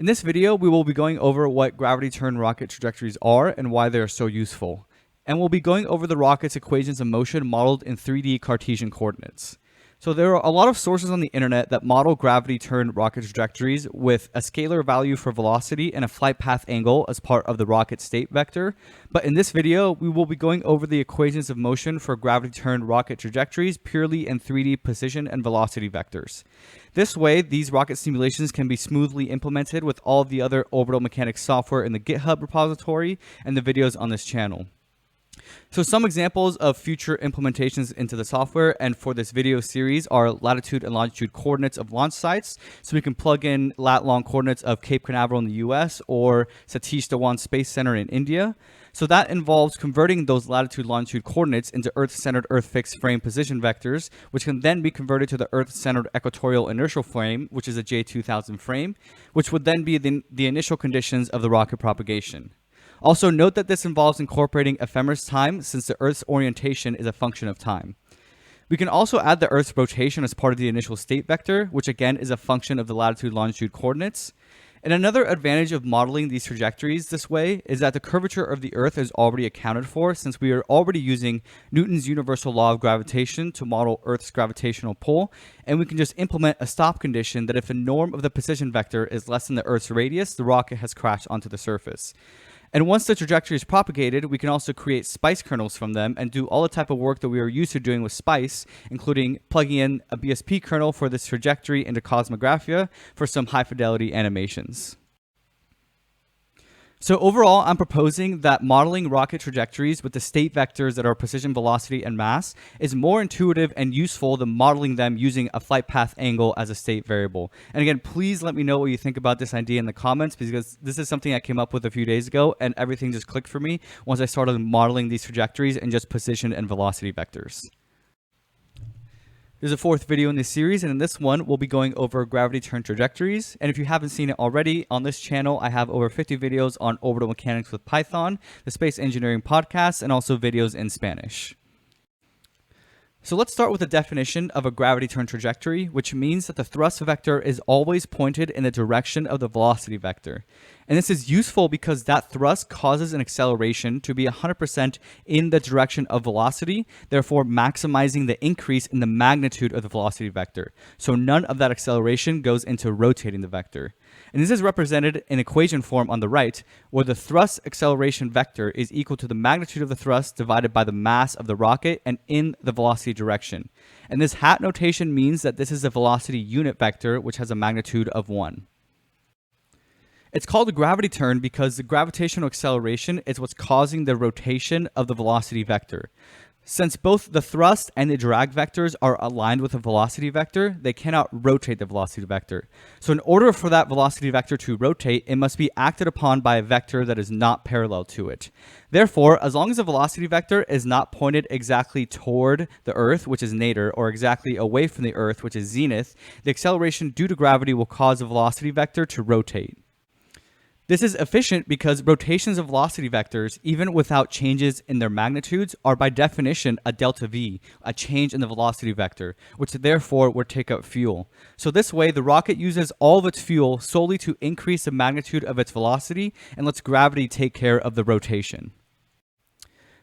In this video, we will be going over what gravity-turned rocket trajectories are and why they are so useful. And we'll be going over the rocket's equations of motion modeled in 3D Cartesian coordinates. So there are a lot of sources on the internet that model gravity-turned rocket trajectories with a scalar value for velocity and a flight path angle as part of the rocket state vector. But in this video, we will be going over the equations of motion for gravity-turned rocket trajectories purely in 3D position and velocity vectors. This way, these rocket simulations can be smoothly implemented with all of the other orbital mechanics software in the GitHub repository and the videos on this channel. So some examples of future implementations into the software and for this video series are latitude and longitude coordinates of launch sites. So we can plug in lat-long coordinates of Cape Canaveral in the US or Satish Dhawan Space Center in India. So that involves converting those latitude-longitude coordinates into Earth-centered Earth-fixed frame position vectors, which can then be converted to the Earth-centered equatorial inertial frame, which is a J2000 frame, which would then be the initial conditions of the rocket propagation. Also note that this involves incorporating ephemeris time since the Earth's orientation is a function of time. We can also add the Earth's rotation as part of the initial state vector, which again is a function of the latitude-longitude coordinates. And another advantage of modeling these trajectories this way is that the curvature of the Earth is already accounted for since we are already using Newton's universal law of gravitation to model Earth's gravitational pull, and we can just implement a stop condition that if the norm of the position vector is less than the Earth's radius, the rocket has crashed onto the surface. And once the trajectory is propagated, we can also create SPICE kernels from them and do all the type of work that we are used to doing with SPICE, including plugging in a BSP kernel for this trajectory into Cosmographia for some high fidelity animations. So overall, I'm proposing that modeling rocket trajectories with the state vectors that are position, velocity, and mass is more intuitive and useful than modeling them using a flight path angle as a state variable. And again, please let me know what you think about this idea in the comments, because this is something I came up with a few days ago and everything just clicked for me once I started modeling these trajectories in just position and velocity vectors. There's a fourth video in this series, and in this one, we'll be going over gravity-turned trajectories. And if you haven't seen it already, on this channel, I have over 50 videos on orbital mechanics with Python, the Space Engineering Podcast, and also videos in Spanish. So let's start with the definition of a gravity-turned trajectory, which means that the thrust vector is always pointed in the direction of the velocity vector. And this is useful because that thrust causes an acceleration to be 100% in the direction of velocity, therefore maximizing the increase in the magnitude of the velocity vector. So none of that acceleration goes into rotating the vector. And this is represented in equation form on the right, where the thrust acceleration vector is equal to the magnitude of the thrust divided by the mass of the rocket and in the velocity direction. And this hat notation means that this is a velocity unit vector, which has a magnitude of 1. It's called a gravity turn because the gravitational acceleration is what's causing the rotation of the velocity vector. Since both the thrust and the drag vectors are aligned with a velocity vector, they cannot rotate the velocity vector. So in order for that velocity vector to rotate, it must be acted upon by a vector that is not parallel to it. Therefore, as long as the velocity vector is not pointed exactly toward the Earth, which is nadir, or exactly away from the Earth, which is zenith, the acceleration due to gravity will cause the velocity vector to rotate. This is efficient because rotations of velocity vectors, even without changes in their magnitudes, are by definition a delta V, a change in the velocity vector, which therefore would take up fuel. So this way, the rocket uses all of its fuel solely to increase the magnitude of its velocity and lets gravity take care of the rotation.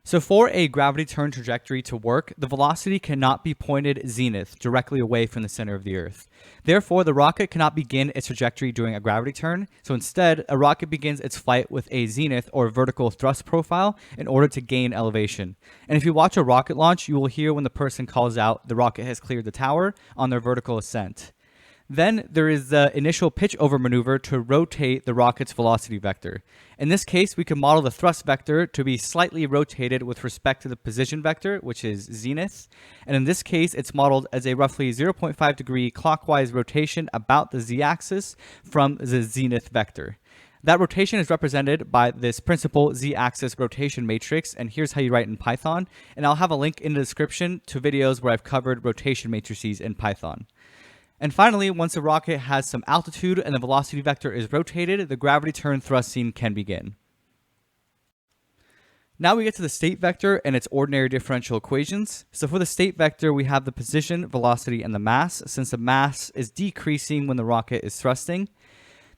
So for a gravity-turned trajectory to work, the velocity cannot be pointed zenith, directly away from the center of the Earth. Therefore, the rocket cannot begin its trajectory during a gravity turn. So instead, a rocket begins its flight with a zenith or vertical thrust profile in order to gain elevation. And if you watch a rocket launch, you will hear when the person calls out the rocket has cleared the tower on their vertical ascent. Then there is the initial pitch over maneuver to rotate the rocket's velocity vector. In this case, we can model the thrust vector to be slightly rotated with respect to the position vector, which is zenith. And in this case, it's modeled as a roughly 0.5 degree clockwise rotation about the z-axis from the zenith vector. That rotation is represented by this principal z-axis rotation matrix, and here's how you write in Python. And I'll have a link in the description to videos where I've covered rotation matrices in Python. And finally, once the rocket has some altitude and the velocity vector is rotated, the gravity turn thrust scene can begin. Now we get to the state vector and its ordinary differential equations. So for the state vector, we have the position, velocity, and the mass, since the mass is decreasing when the rocket is thrusting.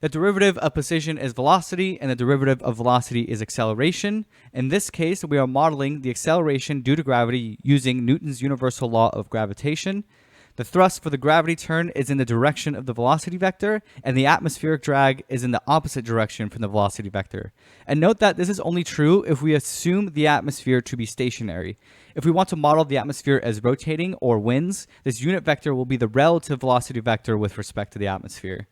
The derivative of position is velocity, and the derivative of velocity is acceleration. In this case, we are modeling the acceleration due to gravity using Newton's universal law of gravitation. The thrust for the gravity turn is in the direction of the velocity vector, and the atmospheric drag is in the opposite direction from the velocity vector. And note that this is only true if we assume the atmosphere to be stationary. If we want to model the atmosphere as rotating or winds, this unit vector will be the relative velocity vector with respect to the atmosphere.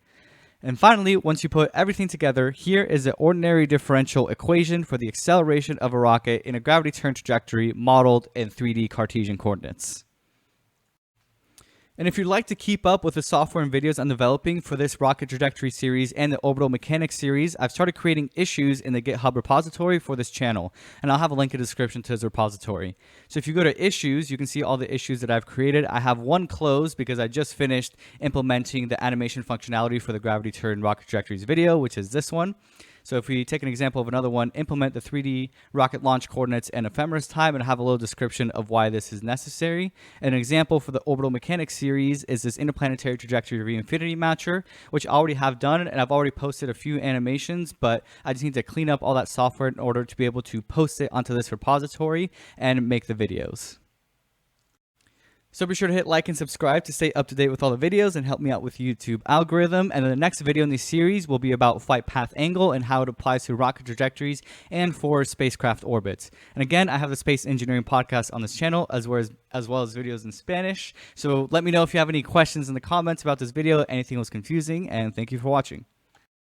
And finally, once you put everything together, here is the ordinary differential equation for the acceleration of a rocket in a gravity turn trajectory modeled in 3D Cartesian coordinates. And if you'd like to keep up with the software and videos I'm developing for this rocket trajectory series and the orbital mechanics series, I've started creating issues in the GitHub repository for this channel, and I'll have a link in the description to this repository. So if you go to issues, you can see all the issues that I've created. I have one closed because I just finished implementing the animation functionality for the gravity turn rocket trajectories video, which is this one. So if we take an example of another one, implement the 3D rocket launch coordinates and ephemeris time, and have a little description of why this is necessary. An example for the orbital mechanics series is this interplanetary trajectory reinfinity matcher, which I already have done, and I've already posted a few animations, but I just need to clean up all that software in order to be able to post it onto this repository and make the videos. So be sure to hit like and subscribe to stay up to date with all the videos and help me out with YouTube algorithm. And then the next video in this series will be about flight path angle and how it applies to rocket trajectories and for spacecraft orbits. And again, I have the space engineering podcast on this channel as well as videos in Spanish. So let me know if you have any questions in the comments about this video, anything was confusing, and thank you for watching.